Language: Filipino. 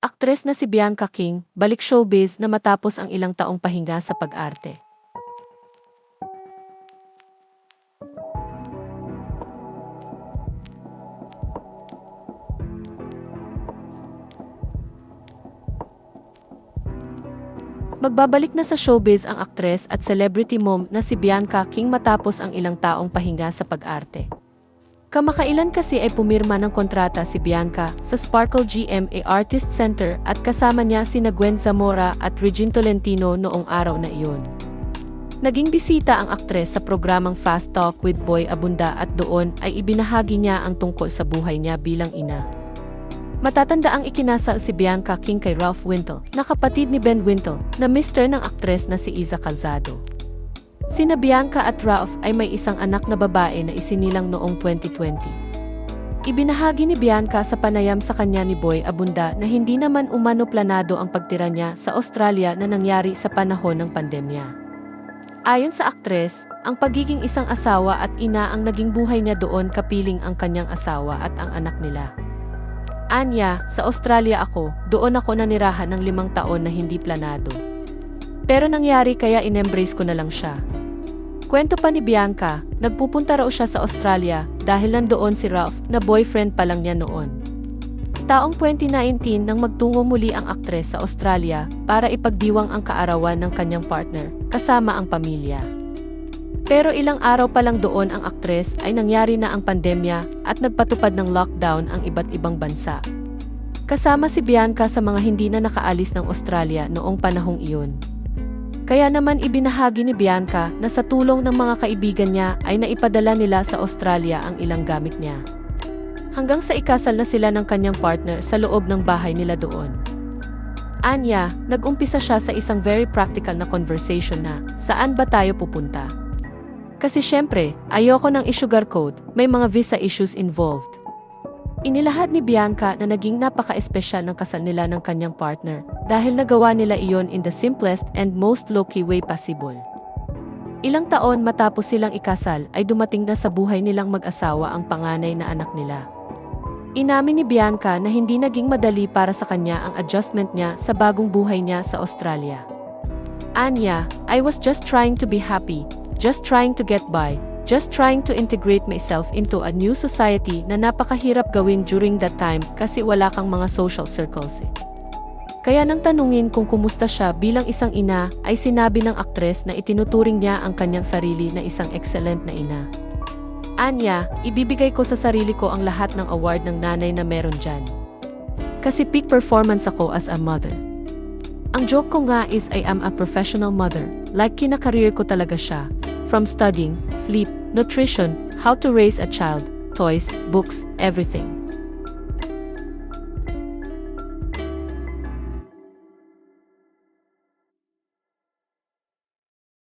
Aktres na si Bianca King, balik showbiz na matapos ang ilang taong pahinga sa pag-arte. Magbabalik na sa showbiz ang aktres at celebrity mom na si Bianca King matapos ang ilang taong pahinga sa pag-arte. Kamakailan kasi ay pumirma ng kontrata si Bianca sa Sparkle GMA Artist Center at kasama niya sina Gwen Zamora at Regine Tolentino noong araw na iyon. Naging bisita ang aktres sa programang Fast Talk with Boy Abunda at doon ay ibinahagi niya ang tungkol sa buhay niya bilang ina. Matatanda ang ikinasal si Bianca King kay Ralph Wintle, na kapatid ni Ben Wintle, na mister ng aktres na si Iza Calzado. Sina Bianca at Ralph ay may isang anak na babae na isinilang noong 2020. Ibinahagi ni Bianca sa panayam sa kanya ni Boy Abunda na hindi naman umano planado ang pagtira niya sa Australia na nangyari sa panahon ng pandemya. Ayon sa aktres, ang pagiging isang asawa at ina ang naging buhay niya doon kapiling ang kanyang asawa at ang anak nila. Anya, sa Australia ako, doon ako nanirahan ng 5 taon na hindi planado. Pero nangyari kaya in-embrace ko na lang siya. Kwento pa ni Bianca, nagpupunta raw siya sa Australia dahil nandoon si Ralph na boyfriend pa lang niya noon. Taong 2019 nang magtungo muli ang aktres sa Australia para ipagdiwang ang kaarawan ng kanyang partner, kasama ang pamilya. Pero ilang araw pa lang doon ang aktres ay nangyari na ang pandemya at nagpatupad ng lockdown ang iba't ibang bansa. Kasama si Bianca sa mga hindi na nakaalis ng Australia noong panahong iyon. Kaya naman ibinahagi ni Bianca na sa tulong ng mga kaibigan niya ay naipadala nila sa Australia ang ilang gamit niya. Hanggang sa ikasal na sila ng kanyang partner sa loob ng bahay nila doon. Anya, nag-umpisa siya sa isang very practical na conversation na, saan ba tayo pupunta? Kasi syempre, ayoko ng i-sugarcoat, may mga visa issues involved. Inilahad ni Bianca na naging napaka-espesyal ng kasal nila ng kanyang partner dahil nagawa nila iyon in the simplest and most low-key way possible. Ilang taon matapos silang ikasal ay dumating na sa buhay nilang mag-asawa ang panganay na anak nila. Inamin ni Bianca na hindi naging madali para sa kanya ang adjustment niya sa bagong buhay niya sa Australia. Anya, I was just trying to be happy. Just trying to get by, just trying to integrate myself into a new society na napakahirap gawin during that time kasi wala kang mga social circles. Kaya nang tanungin kung kumusta siya bilang isang ina, ay sinabi ng aktres na itinuturing niya ang kanyang sarili na isang excellent na ina. Anya, ibibigay ko sa sarili ko ang lahat ng award ng nanay na meron dyan. Kasi peak performance ako as a mother. Ang joke ko nga is I am a professional mother, like kinakareer ko talaga siya. From studying, sleep, nutrition, how to raise a child, toys, books, everything.